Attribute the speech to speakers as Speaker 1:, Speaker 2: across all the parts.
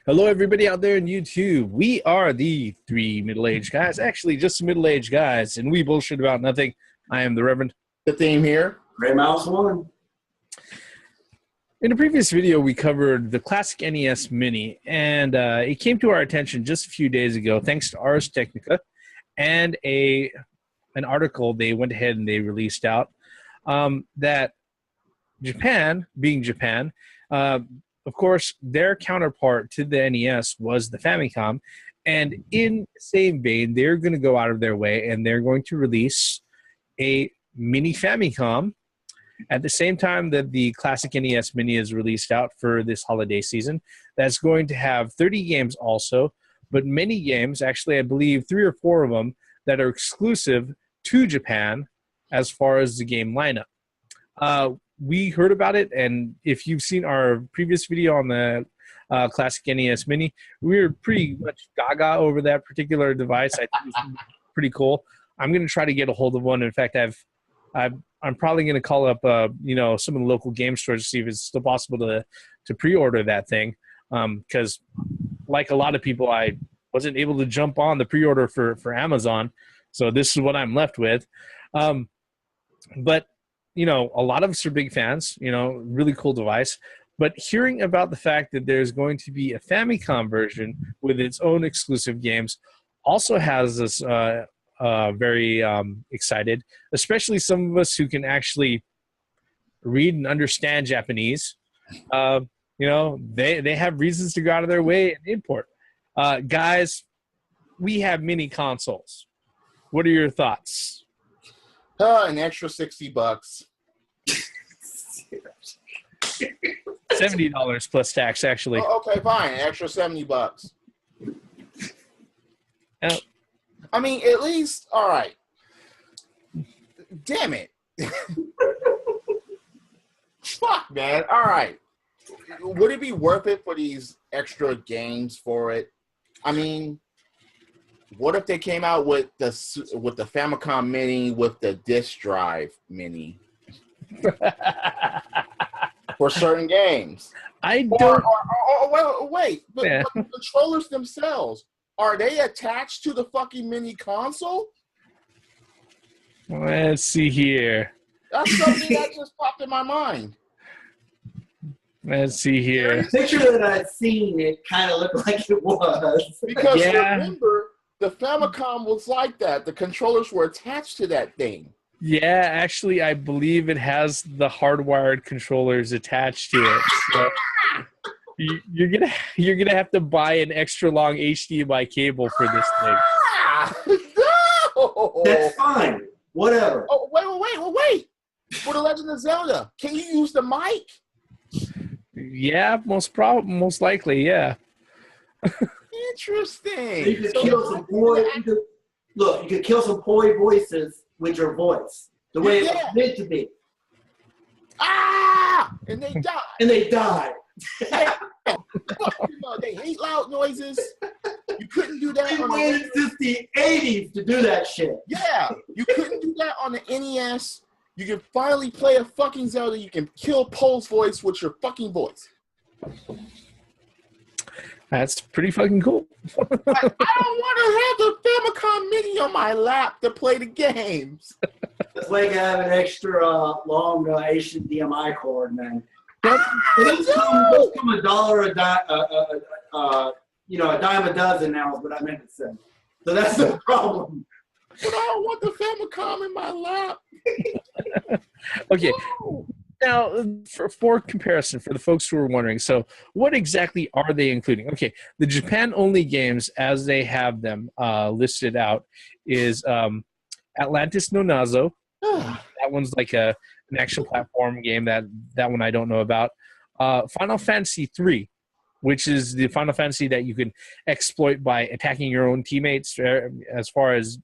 Speaker 1: Hello, everybody out there on YouTube. We are the three middle-aged guys. Actually, just middle-aged guys, and we bullshit about nothing. I am the Reverend.
Speaker 2: The theme here.
Speaker 3: Gray Mouse 1.
Speaker 1: In a previous video, we covered the classic NES Mini, and it came to our attention just a few days ago, thanks to Ars Technica, and an article they went ahead and they released out that Japan, being Japan, of course, their counterpart to the NES was the Famicom, and in the same vein, they're going to go out of their way and they're going to release a Mini Famicom at the same time that the classic NES Mini is released out for this holiday season. That's going to have 30 games also, but many games, actually I believe 3 or 4 of them, that are exclusive to Japan as far as the game lineup. We heard about it, and if you've seen our previous video on the classic NES Mini, we were pretty much gaga over that particular device. I think it was pretty cool. I'm going to try to get a hold of one. In fact, I'm probably going to call up some of the local game stores to see if it's still possible to pre-order that thing. Because like a lot of people, I wasn't able to jump on the pre-order for Amazon, so this is what I'm left with. But a lot of us are big fans, really cool device. But hearing about the fact that there's going to be a Famicom version with its own exclusive games also has us very excited, especially some of us who can actually read and understand Japanese. They have reasons to go out of their way and import. Guys, we have mini consoles. What are your thoughts?
Speaker 2: An extra $60.
Speaker 1: $70 plus tax, actually.
Speaker 2: Oh, okay, fine. An extra $70. I mean, at least, all right. Damn it. Fuck, man. All right. Would it be worth it for these extra games for it? I mean, what if they came out with the Famicom Mini with the disc drive Mini for certain games?
Speaker 1: I don't.
Speaker 2: Wait. But the controllers themselves, are they attached to the fucking mini console?
Speaker 1: Let's see here.
Speaker 2: That's something that just popped in my mind.
Speaker 1: Let's see here.
Speaker 3: The picture that I'd seen, it kind of looked like it was.
Speaker 2: Because remember, the Famicom was like that. The controllers were attached to that thing.
Speaker 1: Yeah, actually, I believe it has the hardwired controllers attached to it. So you're gonna have to buy an extra long HDMI cable for this thing.
Speaker 2: No!
Speaker 3: That's fine. Whatever.
Speaker 2: Oh, wait. For the Legend of Zelda, can you use the mic?
Speaker 1: Yeah, most likely, yeah.
Speaker 2: Interesting.
Speaker 3: You could kill some boy. You could kill some boy voices with your voice, the way it was meant to be.
Speaker 2: And they die.
Speaker 3: And they died.
Speaker 2: They hate loud noises. You couldn't do that.
Speaker 3: We waited since the 80s to do that shit.
Speaker 2: Yeah, you couldn't do that on the NES. You can finally play a fucking Zelda. You can kill Poe's voice with your fucking voice.
Speaker 1: That's pretty fucking cool.
Speaker 2: I don't want to have the Famicom Mini on my lap to play the games.
Speaker 3: It's like having an extra long HDMI cord, man. Those come $1 a dime a dozen now is what I meant to say. So that's the problem.
Speaker 2: But I don't want the Famicom in my lap.
Speaker 1: Okay. Now, for comparison, for the folks who are wondering, so what exactly are they including? Okay, the Japan-only games, as they have them listed out, is Atlantis no Nazo. That one's like an action platform game. That one I don't know about. Final Fantasy III, which is the Final Fantasy that you can exploit by attacking your own teammates, as far as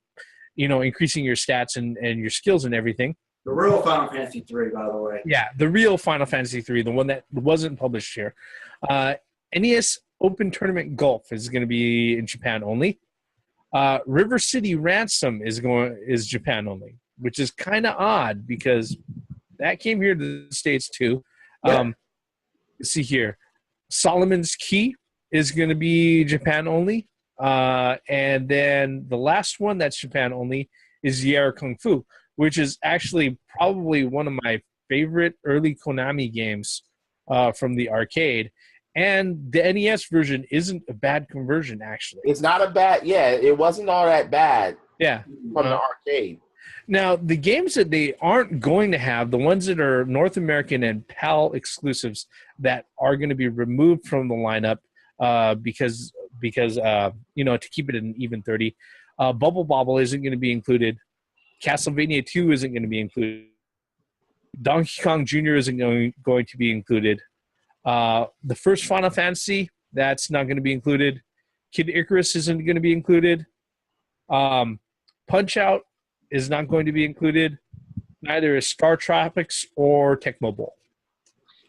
Speaker 1: increasing your stats and your skills and everything.
Speaker 3: The real Final Fantasy III, by the way.
Speaker 1: Yeah, the real Final Fantasy III, the one that wasn't published here. NES Open Tournament Golf is going to be in Japan only. River City Ransom is Japan only, which is kind of odd because that came here to the States too.
Speaker 3: Yeah.
Speaker 1: Let's see here. Solomon's Key is going to be Japan only. And then the last one that's Japan only is Yie Ar Kung-Fu, which is actually probably one of my favorite early Konami games from the arcade. And the NES version isn't a bad conversion, actually.
Speaker 2: It's not a bad, it wasn't all that bad.
Speaker 1: Yeah.
Speaker 2: From the arcade.
Speaker 1: Now, the games that they aren't going to have, the ones that are North American and PAL exclusives that are going to be removed from the lineup because to keep it an even 30, Bubble Bobble isn't going to be included. Castlevania 2 isn't going to be included. Donkey Kong Jr. isn't going to be included. The first Final Fantasy, that's not going to be included. Kid Icarus isn't going to be included. Punch-Out is not going to be included. Neither is Star Tropics or Tecmo Bowl.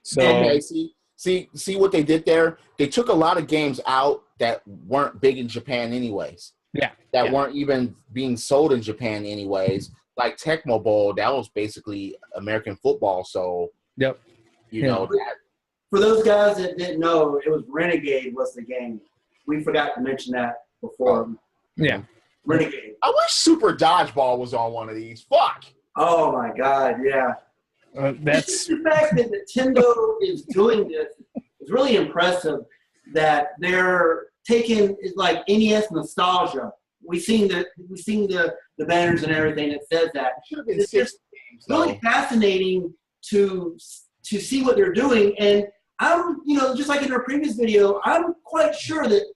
Speaker 1: So,
Speaker 2: okay, see what they did there? They took a lot of games out that weren't big in Japan anyways.
Speaker 1: Yeah.
Speaker 2: That weren't even being sold in Japan anyways. Like Tecmo Bowl, that was basically American football. So,
Speaker 1: yep.
Speaker 2: You know that.
Speaker 3: For those guys that didn't know, it was Renegade was the game. We forgot to mention that before.
Speaker 1: Yeah.
Speaker 3: Renegade.
Speaker 2: I wish Super Dodgeball was on one of these. Fuck.
Speaker 3: Oh my God, yeah.
Speaker 1: That's
Speaker 3: the fact that Nintendo is doing this is really impressive. That they're taking like NES nostalgia. We've seen the banners and everything that says that.
Speaker 2: It should have been
Speaker 3: it's
Speaker 2: 6 games.
Speaker 3: Really fascinating to see what they're doing, and I'm just like in our previous video, I'm quite sure that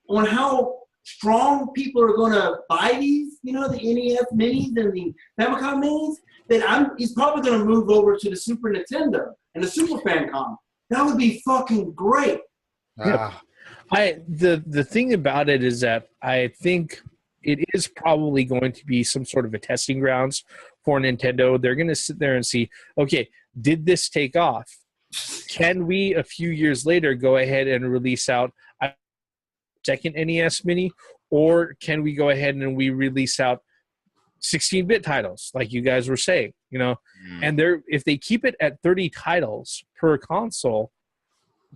Speaker 3: on how strong people are going to buy these, the NES minis and the Famicom minis, that he's probably going to move over to the Super Nintendo and the Super Famicom. That would be fucking great.
Speaker 1: Yep. The thing about it is that I think it is probably going to be some sort of a testing grounds for Nintendo. They're going to sit there and see, okay, did this take off? Can we, a few years later, go ahead and release out a second NES Mini, or can we go ahead and we release out 16-bit titles, like you guys were saying, And if they keep it at 30 titles per console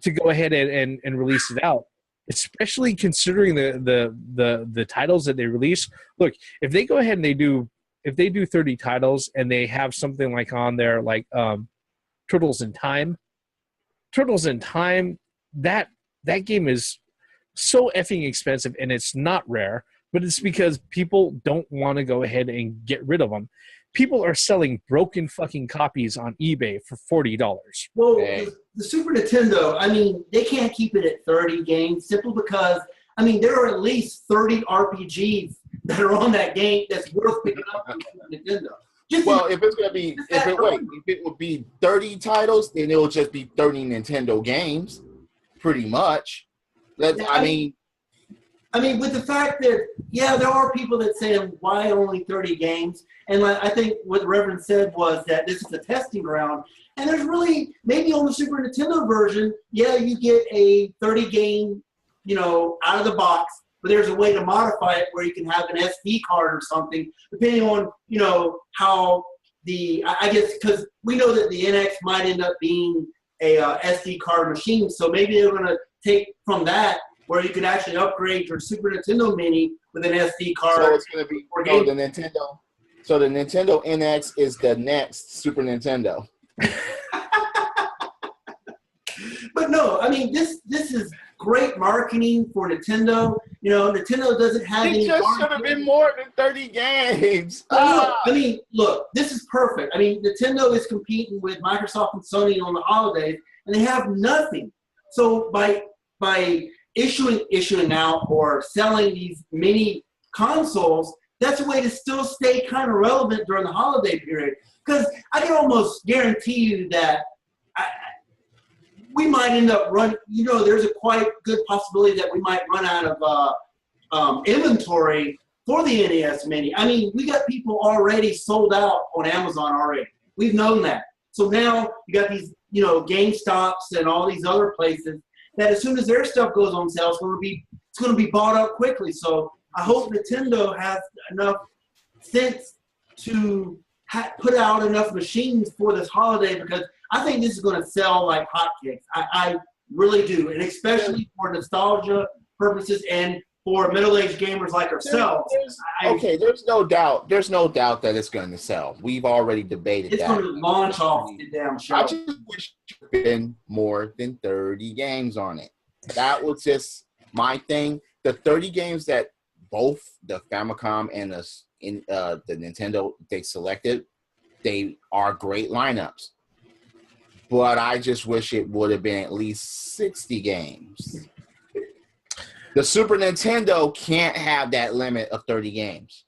Speaker 1: to go ahead and release it out, especially considering the titles that they release. Look, if they go ahead and they do 30 titles and they have something like on there like Turtles in Time, that game is so effing expensive, and it's not rare, but it's because people don't want to go ahead and get rid of them. People are selling broken fucking copies on eBay for $40.
Speaker 3: Well, the Super Nintendo, they can't keep it at 30 games simply because, there are at least 30 RPGs that are on that game that's worth picking up on Super Nintendo.
Speaker 2: If it would be 30 titles, then it will just be 30 Nintendo games, pretty much. With the fact that, there are people that say, why only 30 games? And I think what the Reverend said was that this is a testing ground. And there's really, maybe on the Super Nintendo version, you get a 30 game, out of the box. But there's a way to modify it where you can have an SD card or something, depending on, how I guess, because we know that the NX might end up being a SD card machine. So maybe they're going to take from that where you could actually upgrade your Super Nintendo Mini with an SD card. So it's going to be the Nintendo. So the Nintendo NX is the next Super Nintendo.
Speaker 3: But no, this is great marketing for Nintendo. Nintendo doesn't have any.
Speaker 2: It just should have been more than 30 games.
Speaker 3: Look, this is perfect. Nintendo is competing with Microsoft and Sony on the holidays, and they have nothing. So by issuing out or selling these mini consoles, that's a way to still stay kind of relevant during the holiday period. Because I can almost guarantee you that we might end up running, there's a quite good possibility that we might run out of inventory for the NES Mini. We got people already sold out on Amazon already. We've known that. So now you got these, GameStops and all these other places that as soon as their stuff goes on sale, it's going to be bought up quickly. So I hope Nintendo has enough sense to put out enough machines for this holiday, because I think this is going to sell like hotcakes. I really do, and especially for nostalgia purposes and for middle-aged gamers like ourselves.
Speaker 2: There's no doubt. There's no doubt that it's going to sell. We've already debated that.
Speaker 3: It's going to launch off the damn show.
Speaker 2: I just wish there had been more than 30 games on it. That was just my thing. The 30 games that both the Famicom and the Nintendo they selected, they are great lineups. But I just wish it would have been at least 60 games. The Super Nintendo can't have that limit of 30 games.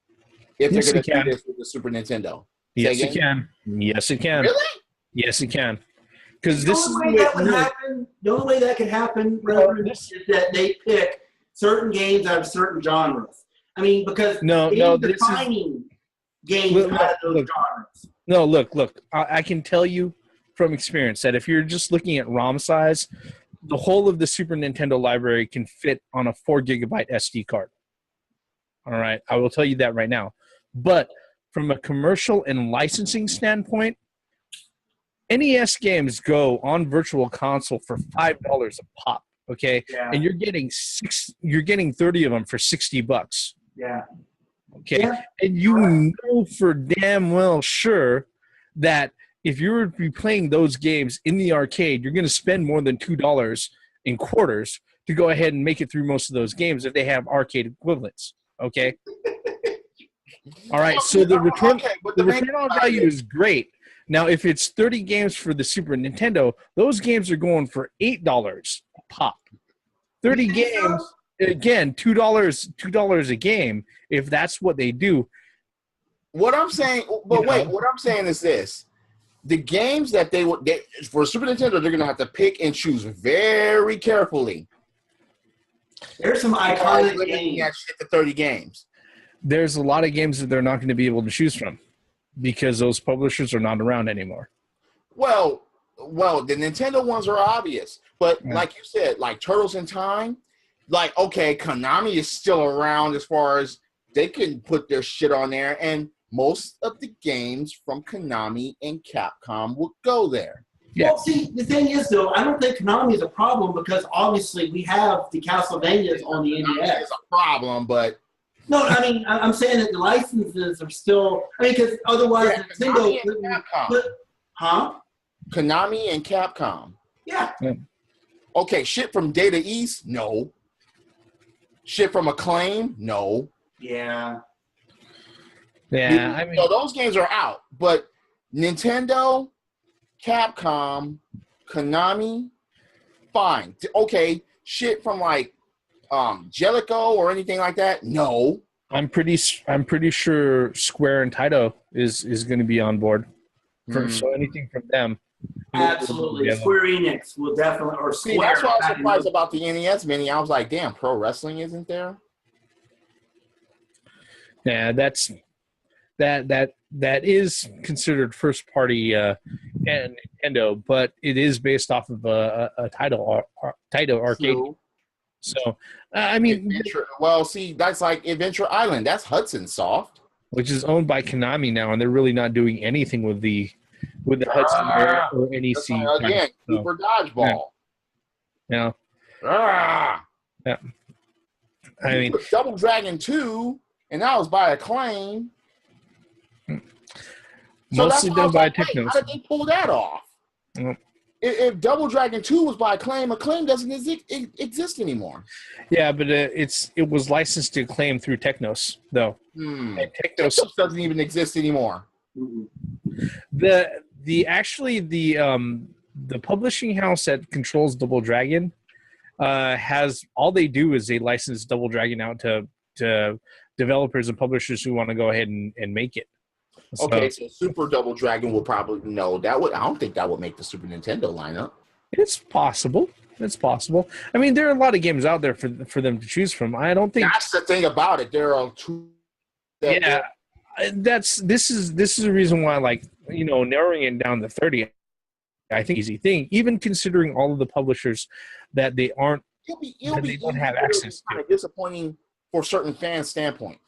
Speaker 2: If they're going to do this with the Super Nintendo.
Speaker 1: Yes, it can. Yes, it can.
Speaker 2: Really?
Speaker 1: Yes, it can. Because
Speaker 3: the only way that could happen, Reverend, is that they pick certain games out of certain genres. I mean, because defining games out of those genres.
Speaker 1: No, look. I can tell you from experience that if you're just looking at ROM size, the whole of the Super Nintendo library can fit on a 4 gigabyte SD card. All right, I will tell you that right now. But from a commercial and licensing standpoint, NES games go on Virtual Console for $5 a pop. Okay, and you're getting 30 of them for $60.
Speaker 3: Yeah.
Speaker 1: Okay, and you know for damn well sure that if you were to be playing those games in the arcade, you're going to spend more than $2 in quarters to go ahead and make it through most of those games if they have arcade equivalents. Okay. All right. So the return on value is great. Now, if it's 30 games for the Super Nintendo, those games are going for $8 a pop. 30 games, again, $2 a game. If that's what they do.
Speaker 2: What I'm saying is this. The games that for Super Nintendo, they're going to have to pick and choose very carefully.
Speaker 3: There's some iconic games.
Speaker 2: That shit to 30 games.
Speaker 1: There's a lot of games that they're not going to be able to choose from because those publishers are not around anymore.
Speaker 2: Well, the Nintendo ones are obvious. But like you said, like Turtles in Time, like, okay, Konami is still around as far as they can put their shit on there. And most of the games from Konami and Capcom will go there.
Speaker 3: Yeah. Well, see, the thing is, though, I don't think Konami is a problem because obviously we have the Castlevanias on the NES.
Speaker 2: It's a problem, but...
Speaker 3: No, I mean, I'm saying that the licenses are still... I mean, because otherwise Nintendo...
Speaker 2: Konami and Capcom.
Speaker 3: Yeah.
Speaker 2: Okay, shit from Data East? No. Shit from Acclaim? No.
Speaker 3: Yeah.
Speaker 1: Yeah, I mean,
Speaker 2: so those games are out, but Nintendo, Capcom, Konami, fine. Okay, shit from like Jellico or anything like that? No.
Speaker 1: I'm pretty sure Square and Taito is going to be on board. So anything from them.
Speaker 3: Absolutely. Square Enix will definitely, or Square.
Speaker 2: See, that's why I was surprised about the NES Mini. I was like, damn, pro wrestling isn't there?
Speaker 1: Yeah, that is considered first party Nintendo, but it is based off of a Taito arcade.
Speaker 2: True.
Speaker 1: So I mean,
Speaker 2: well, see, that's like Adventure Island. That's Hudson Soft,
Speaker 1: which is owned by Konami now, and they're really not doing anything with the Hudson or NEC.
Speaker 2: Again, Super Dodgeball.
Speaker 1: Yeah. Yeah. I mean,
Speaker 2: Double Dragon 2, and that was by Acclaim.
Speaker 1: Mostly done by Technos.
Speaker 2: How did they pull that off? If Double Dragon 2 was by Acclaim doesn't exist anymore.
Speaker 1: Yeah, but it was licensed to Acclaim through Technos, though.
Speaker 2: And Technos doesn't even exist anymore.
Speaker 1: The publishing house that controls Double Dragon has all they do is they license Double Dragon out to developers and publishers who want to go ahead and make it.
Speaker 2: Okay, so Super Double Dragon will probably I don't think that would make the Super Nintendo lineup.
Speaker 1: It's possible. I mean, there are a lot of games out there for them to choose from. I don't think
Speaker 2: that's the thing about it. There are two.
Speaker 1: This is the reason why, like, narrowing it down to 30. I think easy thing, even considering all of the publishers that they aren't. They don't have access to.
Speaker 2: Kind of disappointing for certain fans' standpoint.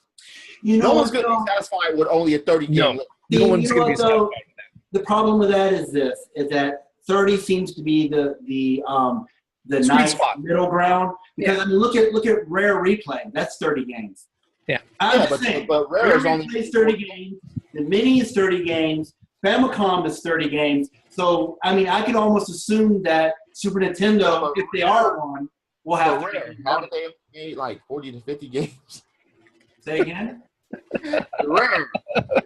Speaker 3: No
Speaker 2: one's going to be satisfied with only a 30 game.
Speaker 1: No one's going to be satisfied with that.
Speaker 3: The problem with that is that 30 seems to be the
Speaker 1: Sweet
Speaker 3: nice
Speaker 1: spot.
Speaker 3: middle ground. Because
Speaker 1: Yeah.
Speaker 3: I mean, look at Rare Replay. That's 30 games.
Speaker 1: Yeah.
Speaker 3: I'm just saying.
Speaker 2: But
Speaker 3: Rare
Speaker 2: Rare is only
Speaker 3: Replay is 30 games. The Mini is 30 games. Famicom is 30 games. So I mean, I could almost assume that Super Nintendo, if they are one, will have.
Speaker 2: But Rare, haven't they made like 40 to 50 games?
Speaker 3: Say again.
Speaker 2: Rare,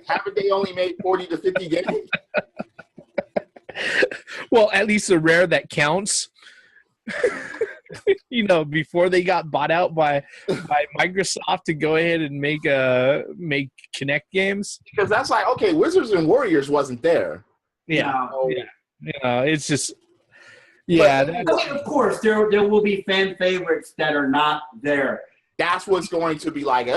Speaker 2: haven't they only made 40 to 50 games?
Speaker 1: Well, at least a Rare that counts. You know, before they got bought out by Microsoft to go ahead and make Kinect games.
Speaker 2: Because that's like, okay, Wizards and Warriors wasn't there.
Speaker 1: Yeah,
Speaker 3: No.
Speaker 1: yeah. You know, it's just, yeah.
Speaker 2: But-
Speaker 3: I mean, of course, there will be fan favorites that are not there.
Speaker 2: That's what's going to be like,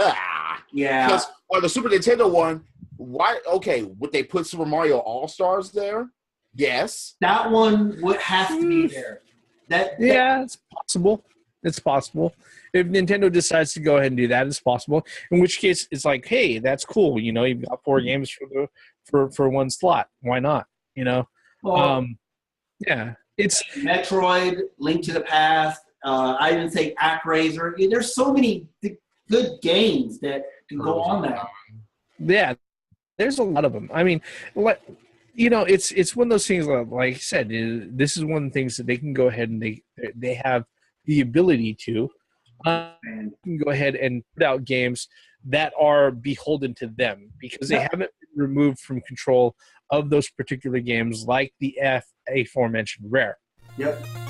Speaker 3: Yeah.
Speaker 2: Because on the Super Nintendo one, why? Okay, would they put Super Mario All Stars there? Yes.
Speaker 3: That one would have to be there.
Speaker 1: Yeah, it's possible. It's possible. If Nintendo decides to go ahead and do that, it's possible. In which case, it's like, hey, that's cool. You know, you've got 4 games for one slot. Why not? You know,
Speaker 3: Well,
Speaker 1: yeah. It's
Speaker 3: Metroid, Link to the Past. I even say ActRaiser. There's so many good games that can go on that.
Speaker 1: yeah. There's a lot of them. I mean, you know, it's one of those things. Like I said, this is one of the things that they can go ahead and they have the ability to can go ahead and put out games that are beholden to them because they haven't been removed from control of those particular games, like the aforementioned Rare.
Speaker 3: Yep.